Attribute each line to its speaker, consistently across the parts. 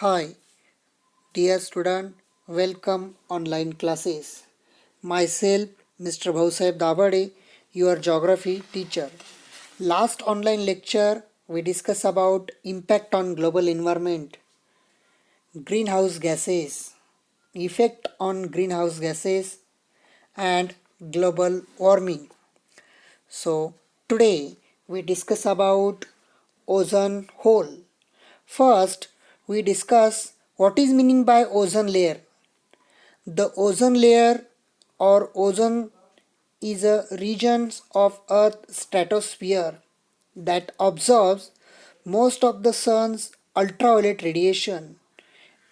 Speaker 1: Hi, dear student, welcome online classes. Myself, Mr. Bhausaheb Dabade, your geography teacher. Last online lecture, we discussed about impact on global environment, greenhouse gases, effect on greenhouse gases, and global warming. So today we discuss about ozone hole. First, we discuss what is meaning by ozone layer. The ozone layer or ozone is a region of Earth's stratosphere that absorbs most of the sun's ultraviolet radiation.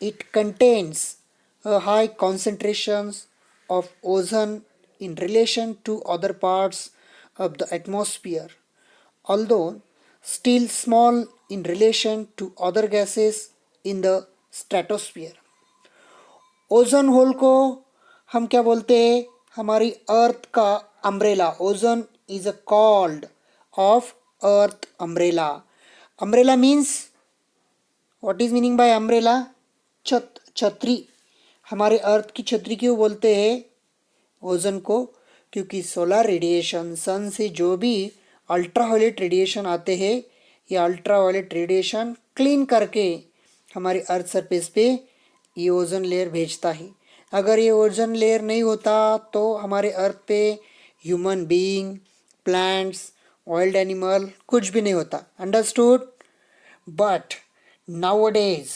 Speaker 1: It contains a high concentrations of ozone in relation to other parts of the atmosphere, although still small in relation to other gases in the stratosphere. Ozone hole को हम क्या बोलते हैं? हमारी अर्थ का umbrella. Ozone is a called of earth umbrella. Umbrella means what is meaning bye umbrella? छतरी. हमारे अर्थ की छतरी क्यों बोलते हैं ओजोन को? क्योंकि सोलर रेडिएशन, सन से जो भी अल्ट्रावायलेट रेडिएशन आते हैं, ये अल्ट्रावायलेट रेडिएशन क्लीन करके हमारी अर्थ सरफेस पे ये ओजोन लेयर भेजता है. अगर ये ओजोन लेयर नहीं होता तो हमारे अर्थ पे human being, plants, wild animal कुछ भी नहीं होता. Understood? But nowadays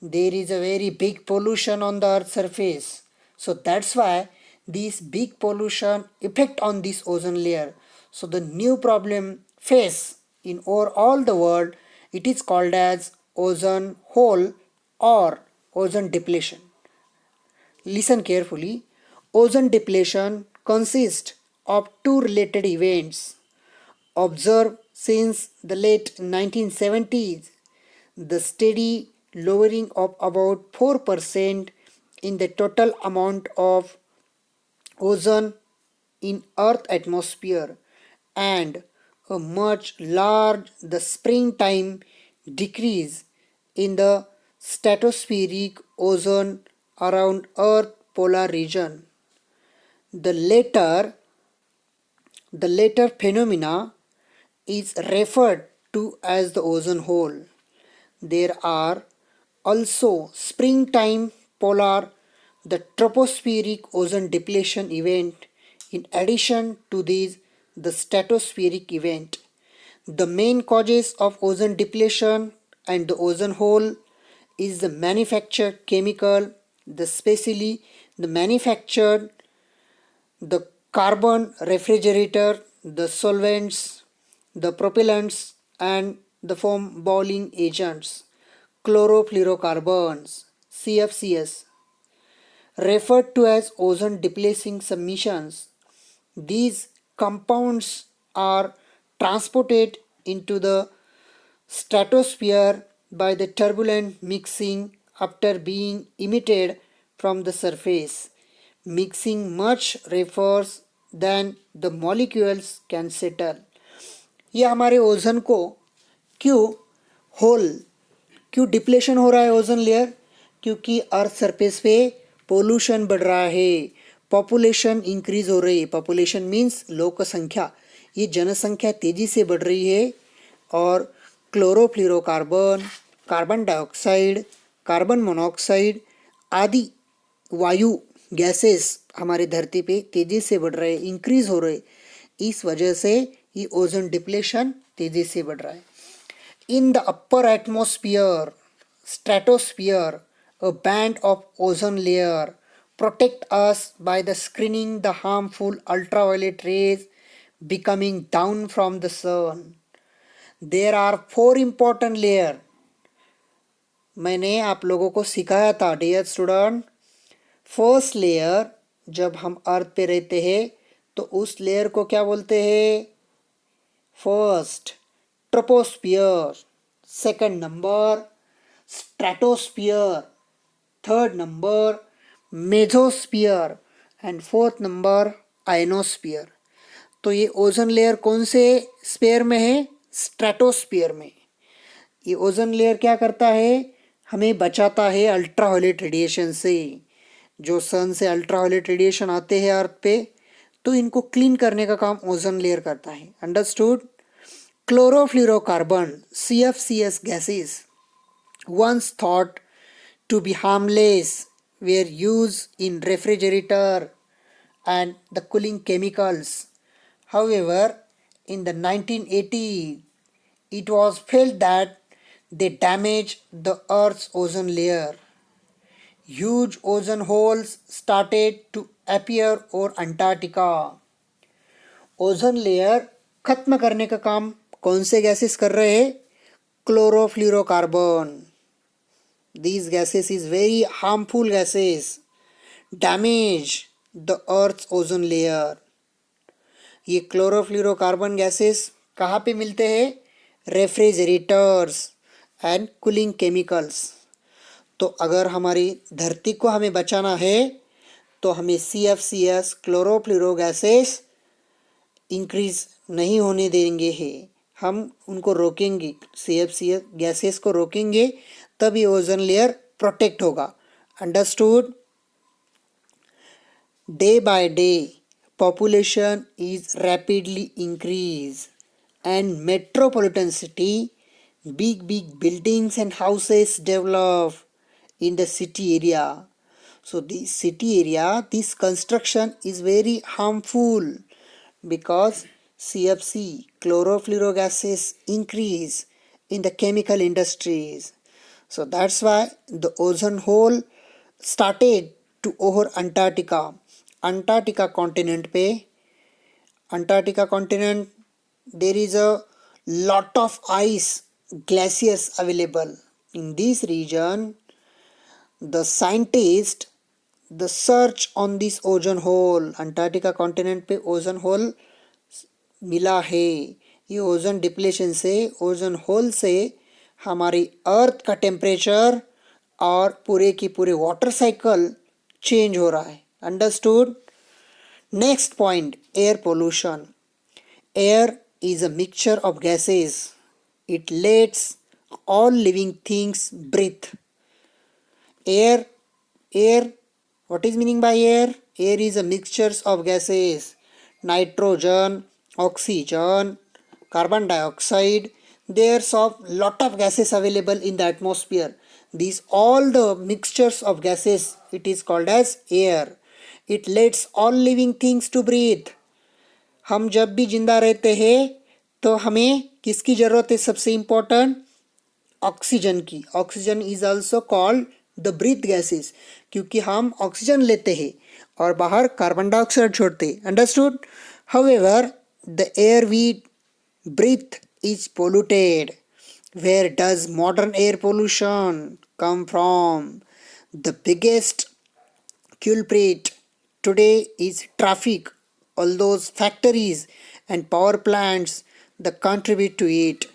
Speaker 1: there is a very big pollution on the earth surface, so that's why this big pollution effect on this ozone layer. So the new problem face in over all the world, it is called as ozone hole or ozone depletion. Listen carefully. Ozone depletion consists of two related events observed since the late 1970s. The steady lowering of about 4% in the total amount of ozone in Earth atmosphere, and a much large the springtime decrease in the stratospheric ozone around Earth polar region. The latter, the latter phenomena is referred to as the ozone hole. There are also springtime polar, the tropospheric ozone depletion event. In addition to these, the stratospheric event. The main causes of ozone depletion and the ozone hole is the manufactured chemical, the specially the manufactured, the carbon refrigerator, the solvents, the propellants, and the foam boiling agents, chlorofluorocarbons, CFCs, referred to as ozone depleting submissions. These compounds are transported into the stratosphere by the turbulent mixing after being emitted from the surface. Mixing much refers than the molecules can settle. ये हमारे ओजन को क्यों whole, क्यों depletion हो रहा है ओजन layer? क्योंकि earth surface पे पोल्यूशन बढ़ रहा है, पॉपुलेशन इंक्रीज हो रही है. पॉपुलेशन मीन्स लोक संख्या. ये जनसंख्या तेजी से बढ़ रही है और chlorofluorocarbon, carbon dioxide, carbon monoxide आदि वायु गैसेस हमारे धरती पे तेजी से बढ़ रहे, इंक्रीज हो रहे. इस वजह से ये ओजोन डिप्लेशन तेजी से बढ़ रहा है. In the upper atmosphere, stratosphere, a band of ozone layer protect us by the screening the harmful ultraviolet rays becoming down from the sun. There are four important layers. मैंने आप लोगों को सिखाया था डियर स्टूडेंट. फर्स्ट लेयर, जब हम अर्थ पे रहते हैं तो उस लेयर को क्या बोलते हैं? First troposphere, second number stratosphere, third number mesosphere and fourth number ionosphere. तो ये ओजोन लेयर कौन से स्फीयर में है? स्ट्रेटोस्फियर में. ये ओजोन लेयर क्या करता है? हमें बचाता है अल्ट्रावायलेट रेडिएशन से। जो सन से अल्ट्रावायलेट रेडिएशन आते हैं अर्थ पे, तो इनको क्लीन करने का काम ओजोन लेयर करता है। Understood? Chlorofluorocarbon CFCs gases, once thought to be harmless, were used in refrigerator and the cooling chemicals. However, in the 1980s, it was felt that they damage the Earth's ozone layer. Huge ozone holes started to appear over Antarctica. Ozone layer खत्म करने का काम कौन से gases कर रहे हैं? Chlorofluorocarbon. These gases is very harmful gases, damage the earth's ozone layer. ये क्लोरोफ्लोरोकार्बन गैसेस कहाँ पे मिलते हैं? Refrigerators and cooling chemicals. तो अगर हमारी धरती को हमें बचाना है तो हमें CFCs क्लोरोफ्लोरो गैसेस इंक्रीज नहीं होने देंगे हैं. हम उनको रोकेंगे, CFCs गैसेस को रोकेंगे, तभी ओजोन लेयर प्रोटेक्ट होगा. Understood? Day by day population is rapidly increased and metropolitan city, big buildings and houses develop in the city area. So the city area, this construction is very harmful because CFC chlorofluorogases increase in the chemical industries. So that's why the ozone hole started to over Antarctica. Antarctica continent पे, Antarctica continent, there is a lot of ice glaciers available in this region. The scientists the search on this ozone hole. Antarctica continent पे ozone hole मिला है. ये ozone depletion से, ozone hole से हमारी अर्थ का temperature और पूरे की पूरे वाटर साइकिल चेंज हो रहा है. Understood? Next point, air pollution. Air is a mixture of gases. It lets all living things breathe. Air, what is meaning by air? Air is a mixture of gases. Nitrogen, oxygen, carbon dioxide. There's a lot of gases available in the atmosphere. These all the mixtures of gases, it is called as air. It lets all living things to breathe. हम जब भी जिंदा रहते हैं तो हमें किसकी ज़रूरत है? सबसे इम्पोर्टेंट ऑक्सीजन की. Oxygen is also called the breath gases, क्योंकि हम ऑक्सीजन लेते हैं और बाहर कार्बन डाइऑक्साइड छोड़ते हैं. Understood? However the air we breathe is polluted. Where does modern air pollution come from? The biggest culprit today is traffic. All those factories and power plants that contribute to it.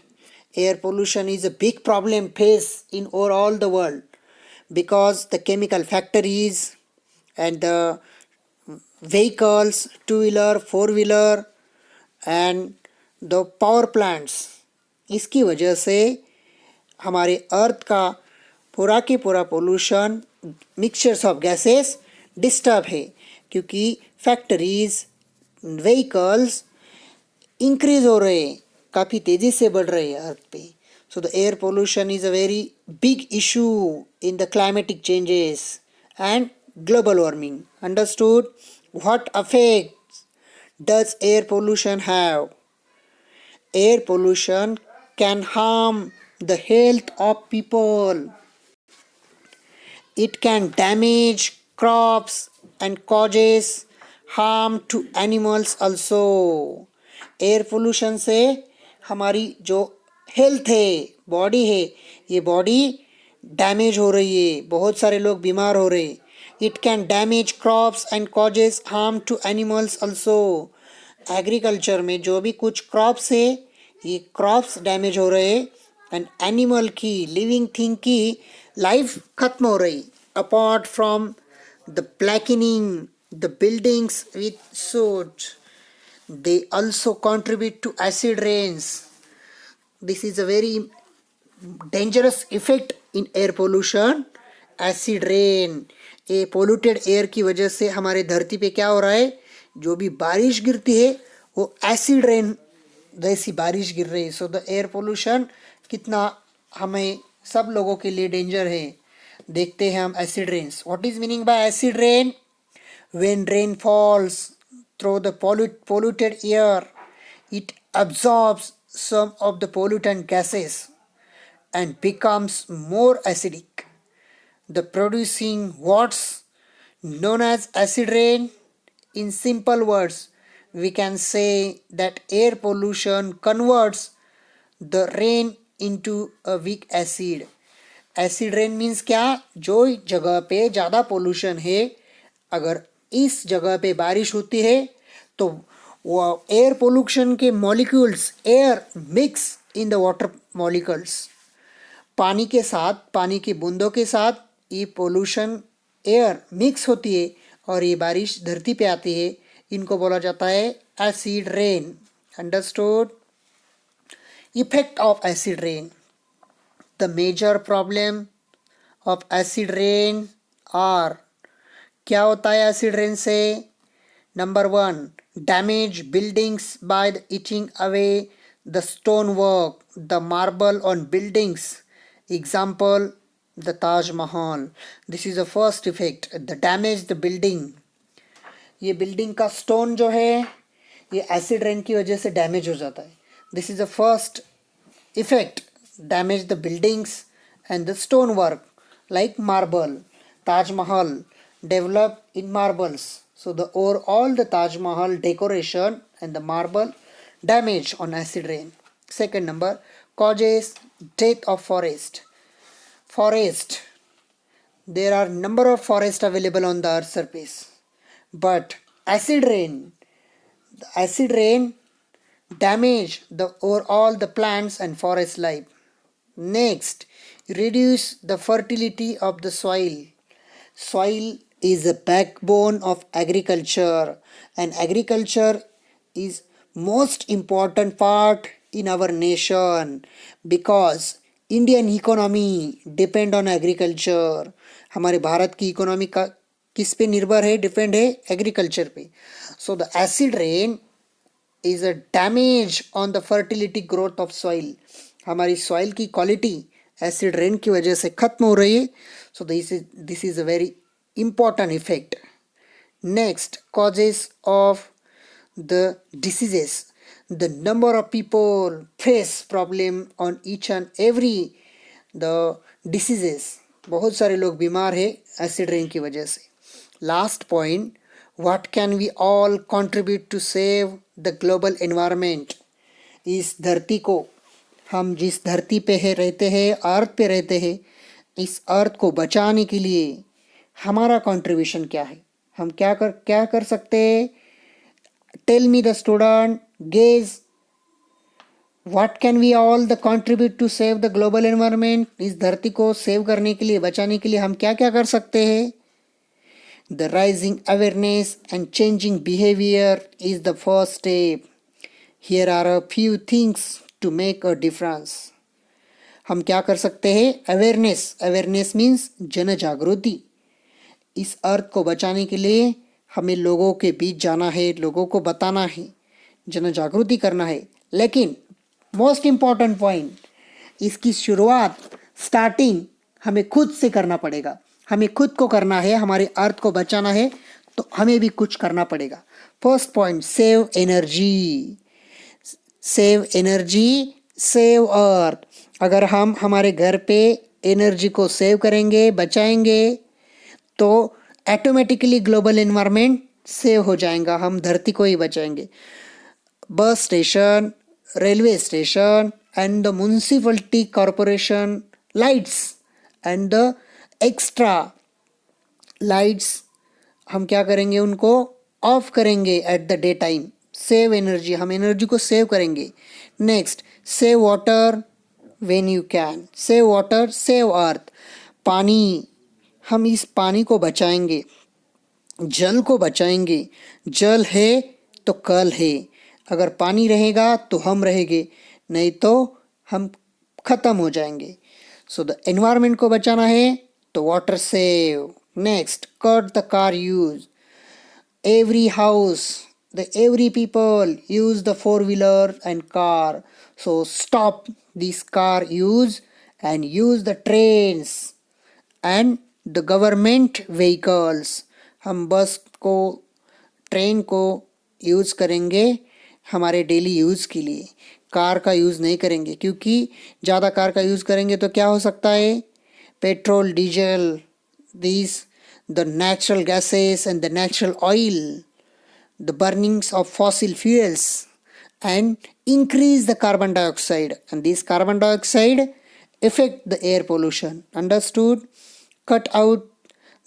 Speaker 1: Air pollution is a big problem faced in all the world because the chemical factories and the vehicles, two-wheeler, four-wheeler and the power plants, इसकी वजह से हमारे अर्थ का पूरा के पूरा pollution, mixtures of gases disturb है, क्योंकि फैक्ट्रीज, व्हीकल्स इंक्रीज हो रहे हैं, काफ़ी तेज़ी से बढ़ रहे हैं अर्थ पे. So the air pollution is a very big issue in the climatic changes and global warming. Understood? What affects does air pollution have? Air pollution can harm the health of people. It can damage crops and causes harm to animals also. Air pollution से हमारी जो health है, body है, ये body damage हो रही है, बहुत सारे लोग बीमार हो रहे हैं. It can damage crops and causes harm to animals also. Agriculture में जो भी कुछ क्रॉप्स है, ये क्रॉप्स डैमेज हो रहे हैं एंड एनिमल की, लिविंग थिंग की लाइफ खत्म हो रही. Apart from the blackening the buildings with soot, they also contribute to acid rains. This is a very dangerous effect in air pollution? Acid rain. ये polluted air की वजह से हमारे धरती पे क्या हो रहा है, जो भी बारिश गिरती है वो एसिड रेन जैसी बारिश गिर रही है। सो द एयर पोल्यूशन कितना हमें सब लोगों के लिए डेंजर है। देखते हैं हम acid rains. What is meaning by acid rain? When rain falls through the polluted air, it absorbs some of the pollutant gases and becomes more acidic, the producing what's known as acid rain. In simple words, we can say that air pollution converts the rain into a weak acid. Acid rain means क्या? जो जगह पे ज़्यादा pollution है, अगर इस जगह पे बारिश होती है तो वो एयर पोल्यूशन के molecules, air mix in the water molecules, पानी के साथ, पानी की बूंदों के साथ ये पोल्यूशन एयर मिक्स होती है और ये बारिश धरती पे आती है। इनको बोला जाता है acid rain. Understood? Effect of acid rain. The major problem of acid rain are, क्या होता है एसिड रेन से? Number 1, damage buildings by the eating away the stonework, the marble on buildings. Example, the Taj Mahal. This is the first effect, the damage the building. ये building का stone जो है ये acid rain की वजह से damage हो जाता है। This is the first effect, damage the buildings and the stonework like marble. Taj Mahal developed in marbles, so the overall the Taj Mahal decoration and the marble damage on acid rain. Second number, causes death of forest. Forest, there are number of forests available on the earth surface, but acid rain damage the overall the plants and forest life. Next, reduce the fertility of the soil. Soil is a backbone of agriculture, and agriculture is most important part in our nation because Indian economy depend on agriculture. हमारे भारत की economy का किस पे निर्भर है? Depend है agriculture पे. So the acid rain is a damage on the fertility growth of soil. हमारी सॉइल की क्वालिटी एसिड रेन की वजह से खत्म हो रही है. So this is a very important effect. Next, causes of the diseases. The number of people face problem on each and every the diseases. बहुत सारे लोग बीमार है एसिड रेन की वजह से. Last point, what can we all contribute to save the global environment. इस धरती को, हम जिस धरती पे है रहते हैं, अर्थ पे रहते हैं, इस अर्थ को बचाने के लिए हमारा कंट्रीब्यूशन क्या है? हम क्या कर सकते हैं? Tell me the student, guess, what can we all the contribute to save the global environment. इस धरती को सेव करने के लिए, बचाने के लिए हम क्या क्या कर सकते हैं? The rising awareness and changing behaviour is the first step. Here are a few things to make a difference. हम क्या कर सकते हैं? अवेयरनेस मीन्स जन जागृति. इस अर्थ को बचाने के लिए हमें लोगों के बीच जाना है, लोगों को बताना है, जन जागृति करना है. लेकिन मोस्ट इम्पॉर्टेंट पॉइंट, इसकी शुरुआत, स्टार्टिंग हमें खुद से करना पड़ेगा. हमें खुद को करना है. हमारे अर्थ को बचाना है तो हमें भी कुछ करना पड़ेगा. First point, save energy. Save energy, save earth. अगर हम हमारे घर पे एनर्जी को सेव करेंगे, बचाएंगे, तो ऑटोमेटिकली ग्लोबल एनवायरनमेंट सेव हो जाएगा. हम धरती को ही बचाएंगे. Bus station, railway station and the municipality corporation lights and the extra lights, हम क्या करेंगे? उनको ऑफ करेंगे at the day time. Save energy, हम एनर्जी को सेव करेंगे. Next, save water when you can. Save water, save earth. पानी, हम इस पानी को बचाएंगे, जल को बचाएंगे. जल है तो कल है. अगर पानी रहेगा तो हम रहेंगे, नहीं तो हम खत्म हो जाएंगे. सो द एनवायरमेंट को बचाना है तो water save. Next, cut the car use. Every house, every people use the four-wheeler and car. So stop this car use and use the trains and the government vehicles. हम बस को, train को use करेंगे हमारे daily use के लिए. Car का use नहीं करेंगे, क्योंकि ज़्यादा कार का यूज़ करेंगे तो क्या हो सकता है, petrol, diesel, these the natural gases and the natural oil, the burnings of fossil fuels, and increase the carbon dioxide, and this carbon dioxide affect the air pollution. Understood? Cut out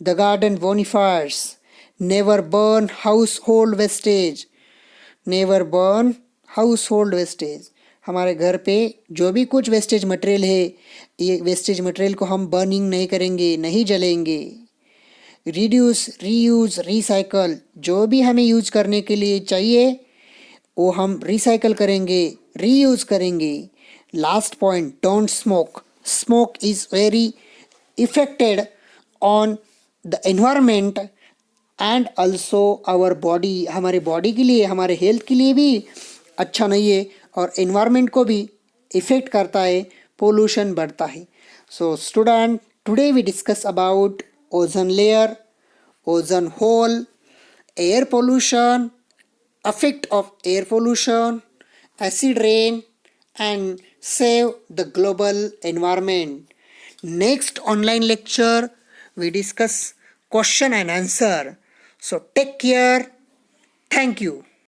Speaker 1: the garden bonfires. Never burn household wastage. Never burn house hold wastage. हमारे घर पे जो भी कुछ wastage material है, ये wastage material को हम बर्निंग नहीं करेंगे, नहीं जलेंगे. Reduce, reuse, recycle. जो भी हमें यूज करने के लिए चाहिए वो हम रिसाइकल करेंगे, रीयूज करेंगे. Last point, don't smoke. Smoke is very affected on the environment and also our body. हमारे बॉडी के लिए, हमारे हेल्थ के लिए भी अच्छा नहीं है और एनवायरमेंट को भी इफ़ेक्ट करता है, पोल्यूशन बढ़ता है. So student, today we discuss about ozone layer, ozone hole, air pollution, effect of air pollution, acid rain, and save the global environment. Next online lecture we discuss question and answer. So take care. Thank you.